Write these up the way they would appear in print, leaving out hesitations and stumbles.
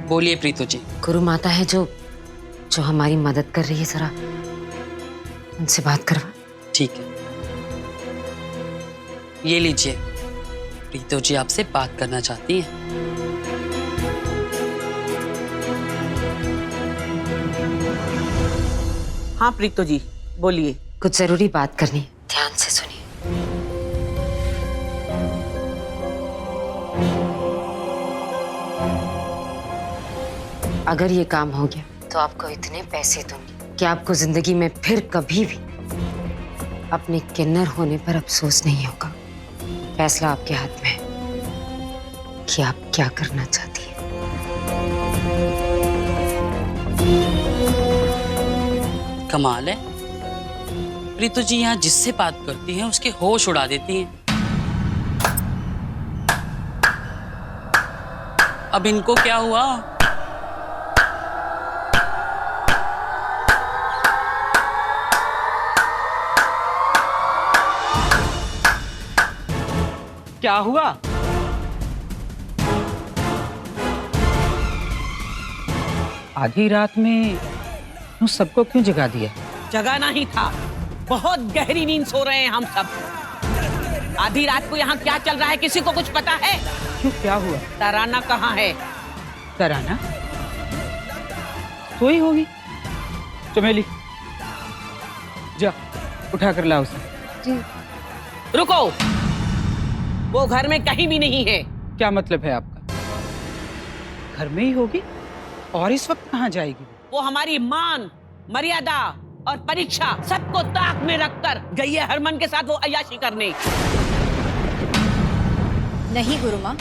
बोलिए प्रीतो जी। गुरु माता है जो जो हमारी मदद कर रही है, जरा उनसे बात करवा। ठीक है, ये लीजिए, प्रीतो जी आपसे बात करना चाहती हैं। हाँ प्रीतो जी बोलिए। कुछ जरूरी बात करनी है, ध्यान से सुनिए। अगर ये काम हो गया तो आपको इतने पैसे दूंगी कि आपको जिंदगी में फिर कभी भी अपने किन्नर होने पर अफसोस नहीं होगा। फैसला आपके हाथ में है कि आप क्या करना चाहती हैं। कमाल है, प्रीतो जी यहाँ जिससे बात करती हैं उसके होश उड़ा देती हैं। अब इनको क्या हुआ? क्या हुआ? आधी रात में तुम सबको क्यों जगा दिया? जगाना ही था, बहुत गहरी नींद सो रहे हैं हम सब। आधी रात को यहाँ क्या चल रहा है किसी को कुछ पता है? क्यों, क्या हुआ? तराना कहाँ है? तराना सोई होगी। चमेली जा उठा कर ला उसे। रुको, वो घर में कहीं भी नहीं है। क्या मतलब है आपका? घर में ही होगी और इस वक्त कहाँ जाएगी? वो हमारी मान, मर्यादा और परीक्षा सबको ताक में रखकर गई है हरमन के साथ वो अय्याशी करने। नहीं गुरु माँ,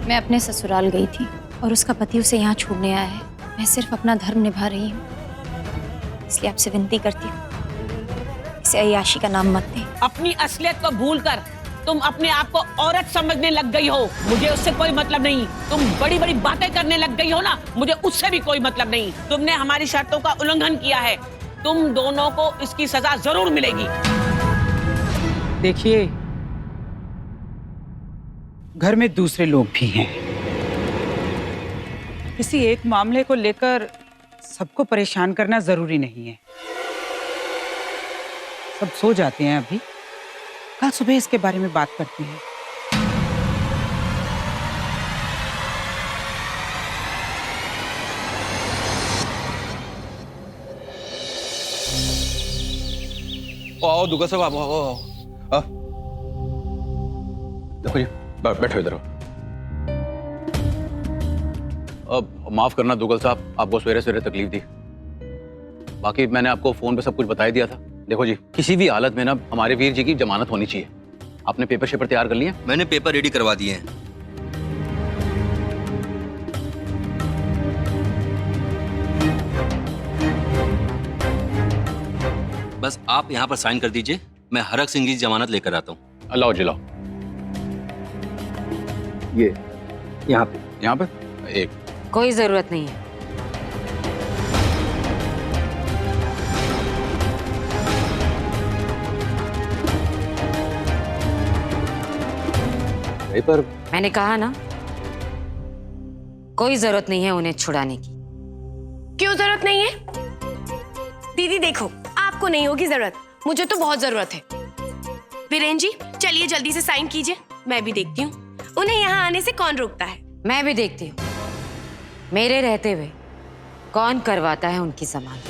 मैं अपने ससुराल गई थी और उसका पति उसे यहाँ छोड़ने आया है। मैं सिर्फ अपना धर्म निभा रही हूँ, इसलिए आपसे विनती करती हूँ इसे अय्याशी का नाम मत दें। अपनी असलियत को भूलकर तुम अपने आप को औरत समझने लग गई हो। मुझे उससे कोई मतलब नहीं। तुम बड़ी बड़ी बातें करने लग गई हो ना, मुझे उससे भी कोई मतलब नहीं। तुमने हमारी शर्तों का उल्लंघन किया है, तुम दोनों को इसकी सजा जरूर मिलेगी। देखिए, घर में दूसरे लोग भी हैं। किसी एक मामले को लेकर सबको परेशान करना जरूरी नहीं है। सब सो जाते हैं अभी, कल सुबह इसके बारे में बात करते हैं। आओ दुग्गा साहब, आओ। देखो जी, बैठो इधर। अब माफ करना दुग्गल साहब, आपको सवेरे सवेरे तकलीफ दी। बाकी मैंने आपको फोन पे सब कुछ बता ही दिया था। देखो जी, किसी भी हालत में ना हमारे वीर जी की जमानत होनी चाहिए। आपने पेपर शेपर तैयार कर लिए? मैंने पेपर रेडी करवा दिए हैं। बस आप यहाँ पर साइन कर दीजिए, मैं हरक सिंह की जमानत लेकर आता हूँ। अल्लाह जी लाओ। ये यहाँ पे एक। कोई जरूरत नहीं है। पेपर मैंने कहा ना, कोई जरूरत नहीं है उन्हें छुड़ाने की। क्यों जरूरत नहीं है? दीदी देखो, आपको नहीं होगी जरूरत, मुझे तो बहुत जरूरत है। वीरेन जी चलिए जल्दी से साइन कीजिए, मैं भी देखती हूँ उन्हें यहाँ आने से कौन रोकता है। मैं भी देखती हूँ मेरे रहते हुए कौन करवाता है उनकी जमानत।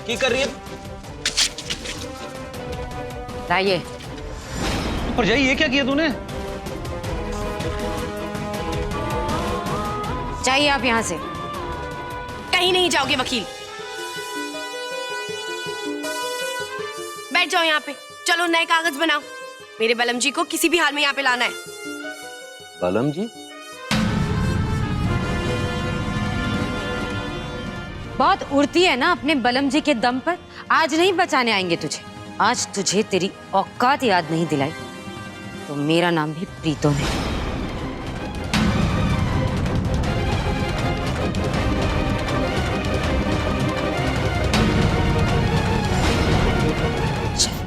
की कर रही है? लाइए। परजाई ये क्या किया तूने? चाहिए आप यहाँ से। कहीं नहीं जाओगे वकील, बैठ जाओ यहाँ पे। चलो नए कागज बनाओ, मेरे बलम जी को किसी भी हाल में यहाँ पे लाना है। बलम जी? बहुत उड़ती है ना अपने बलम जी के दम पर। आज नहीं बचाने आएंगे तुझे। आज तुझे तेरी औकात याद नहीं दिलाई तो मेरा नाम भी प्रीतो नहीं।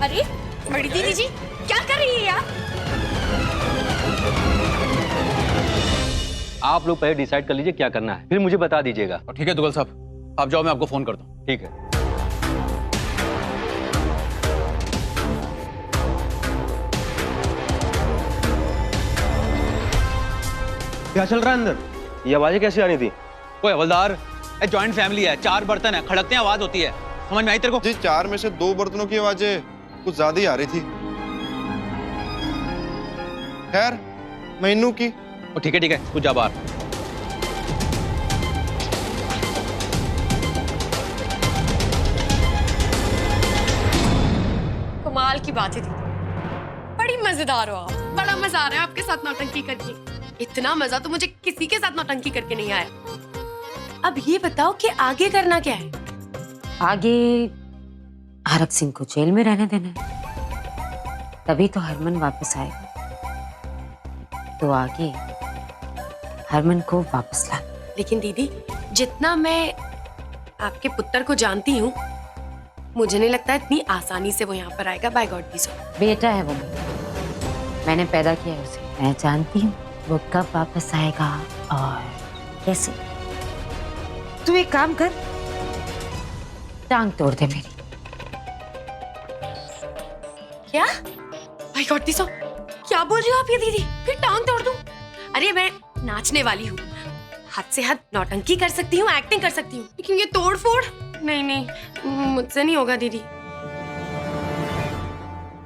अरे बड़ी दीदी जी क्या कर रही है आप? आप लोग पहले डिसाइड कर लीजिए क्या करना है, फिर मुझे बता दीजिएगा। ठीक है दुगल साहब, आप जाओ, मैं आपको फोन करता हूँ। ठीक है। क्या चल रहा है अंदर? ये आवाजें कैसी आ रही थी? कोई हवलदार, जॉइंट फैमिली है, 4 बर्तन है, खड़कते हैं, आवाज होती है। समझ में आई तेरे को? जी 4 में से 2 बर्तनों की आवाजें कुछ ज्यादा ही आ रही थी। खैर मैनू की। ठीक है कुछ जा बाहर। कमाल की बात है दीदी, बड़ी मजेदार हो आप। बड़ा मजा आ रहा है आपके साथ नौटंकी करके। इतना मजा तो मुझे किसी के साथ नौटंकी करके नहीं आया। अब ये बताओ कि आगे करना क्या है? आगे हरक सिंह को जेल में रहने देना है, तभी तो हरमन वापस आएगा। तो आगे हरमन को वापस ला। लेकिन दीदी जितना मैं आपके पुत्र को जानती हूँ, मुझे नहीं लगता इतनी आसानी से वो यहाँ पर आएगा। By god please. बेटा है वो, मैंने पैदा किया है उसे, मैं जानती हूँ वो कब वापस आएगा और कैसे। तू एक काम कर, टांग तोड़ दे मेरी। क्या? बाय गॉड प्लीज, क्या बोल रही हो आप ये दीदी? फिर टांग तोड़ दूं? अरे मैं नाचने वाली हूँ, हद से हद नौटंकी कर सकती हूँ, एक्टिंग कर सकती हूँ, लेकिन ये तोड़ फोड़ नहीं, मुझसे नहीं होगा दीदी।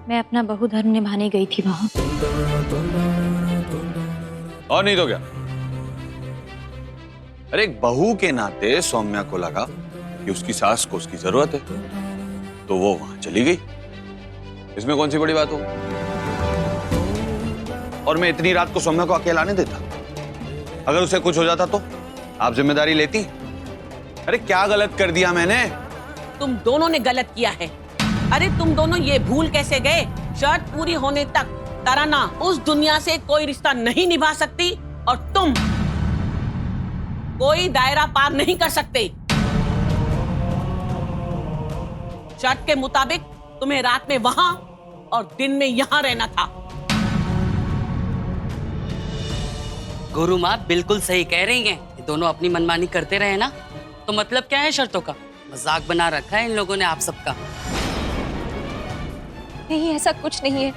मैं अपना बहु धर्म निभाने गई थी वहां। और नहीं तो क्या? अरे एक बहू के नाते सौम्या को लगा कि उसकी सास को उसकी जरूरत है, तो वो वहां चली गई। इसमें कौन सी बड़ी बात हो? और मैं इतनी रात को सौम्या को अकेला नहीं देता। अगर उसे कुछ हो जाता तो आप जिम्मेदारी लेती? अरे क्या गलत कर दिया मैंने? तुम दोनों ने गलत किया है। अरे तुम दोनों ये भूल कैसे गए, शर्त पूरी होने तक तराना उस दुनिया से कोई रिश्ता नहीं निभा सकती और तुम कोई दायरा पार नहीं कर सकते। शर्त के मुताबिक तुम्हें रात में वहां और दिन में यहां रहना था। गुरु माँ बिल्कुल सही कह रही हैं। ये दोनों अपनी मनमानी करते रहे ना, तो मतलब क्या है शर्तों का? मजाक बना रखा है इन लोगों ने आप सबका। नहीं, ऐसा कुछ नहीं है।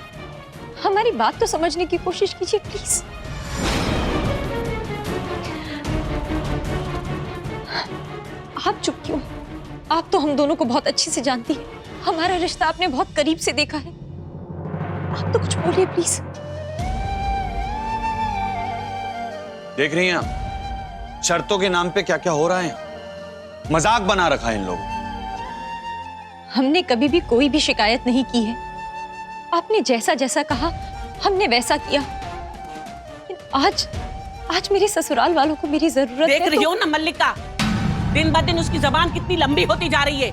हमारी बात तो समझने की कोशिश कीजिए प्लीज। आप चुप क्यों? आप तो हम दोनों को बहुत अच्छे से जानती हैं। हमारा रिश्ता आपने बहुत करीब से देखा है। आप तो कुछ बोलिए प्लीज। देख रही हैं आप शर्तों के नाम पे क्या क्या हो रहा है? मजाक बना रखा है इन लोगों। हमने कभी भी कोई भी शिकायत नहीं की है। आपने जैसा जैसा कहा हमने वैसा किया। लेकिन आज मेरे ससुराल वालों को मेरी जरूरत है। देख रही हो ना मल्लिका, दिन ब दिन उसकी जबान कितनी लंबी होती जा रही है।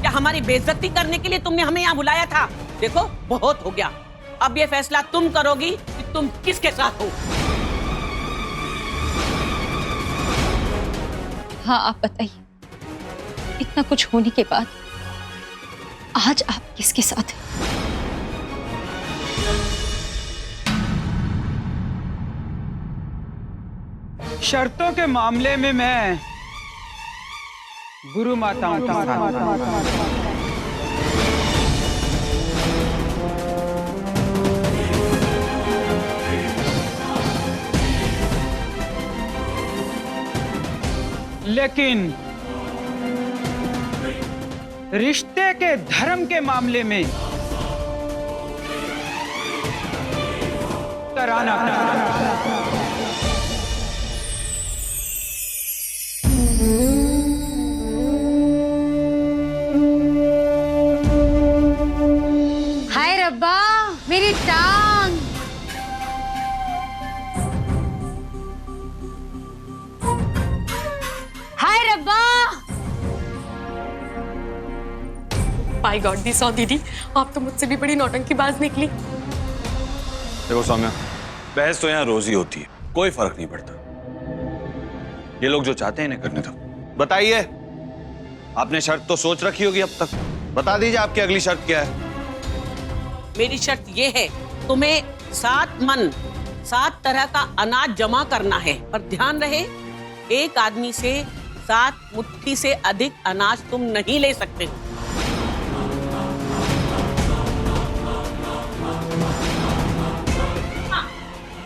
क्या हमारी बेइज्जती करने के लिए तुमने हमें यहाँ बुलाया था? देखो बहुत हो गया, अब ये फैसला तुम करोगी कि तुम किसके साथ हो। हाँ आप बताइए, इतना कुछ होने के बाद आज आप किसके साथ हैं? शर्तों के मामले में मैं गुरु माताओं का साथ। लेकिन रिश्ते के धर्म के मामले में तराना हाय रब्बा, मेरी टांग। हाय रब्बा, माय गॉड दी सौ दीदी, आप तो मुझसे भी बड़ी नौटंकीबाज निकली। देखो सौम्या, बहस तो यहाँ रोज ही होती है, कोई फर्क नहीं पड़ता। ये लोग जो चाहते हैं इन्हें करने दो। बताइए, आपने शर्त तो सोच रखी होगी अब तक, बता दीजिए आपकी अगली शर्त क्या है। मेरी शर्त ये है, तुम्हें 7 तरह का अनाज जमा करना है, पर ध्यान रहे एक आदमी से 7 मुट्ठी से अधिक अनाज तुम नहीं ले सकते हो।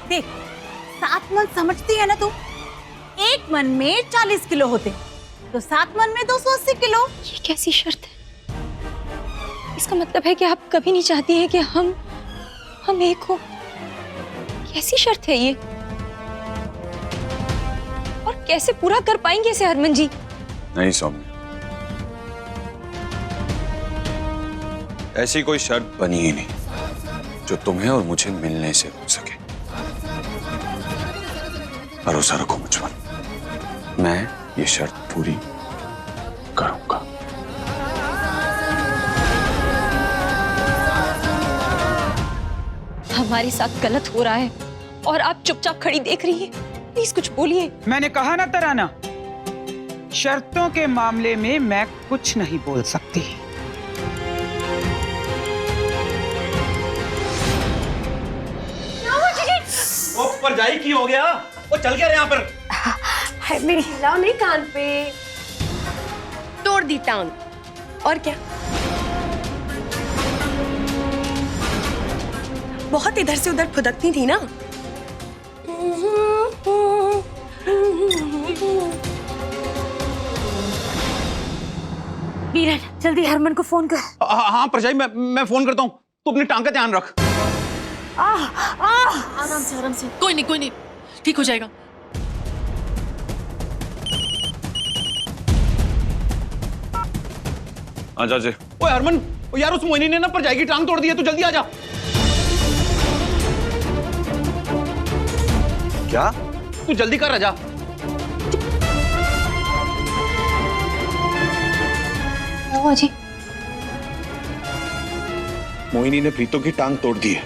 देख, 7 मन समझती है ना तू? एक मन में 40 किलो होते, तो 7 मन में 280 किलो। ये कैसी शर्त है? इसका मतलब है कि आप कभी नहीं चाहती हैं कि हम एक हो। कैसी शर्त है ये? और कैसे पूरा कर पाएंगे इसे हरमन जी? नहीं सौम्या, ऐसी कोई शर्त बनी ही नहीं जो तुम्हें और मुझे मिलने से रोक सके। भरोसा रखो मुझ पर, मैं ये शर्त पूरी करूंगा। हमारे साथ गलत हो रहा है और आप चुपचाप खड़ी देख रही हैं। प्लीज कुछ बोलिए। मैंने कहा ना तराना, शर्तों के मामले में मैं कुछ नहीं बोल सकती। वो पर जाई की हो गया? वो चल गया यहाँ पर? है मेरी हिलाओ नहीं कान पे, तोड़ दी टांग। और क्या, बहुत इधर से उधर फुदकती थी ना। बीरन, जल्दी हरमन को फोन कर। हाँ परछाई, मैं फोन करता हूँ, तू अपनी टांग का ध्यान रख। आराम से, कोई नहीं, ठीक हो जाएगा। आजा जी। ओए हरमन, यार उस मोहिनी ने ना परछाई की टांग तोड़ दी है, तू जल्दी आ जा। क्या? तू जल्दी कर आजा। जी, मोहिनी ने प्रीतो की टांग तोड़ दी है।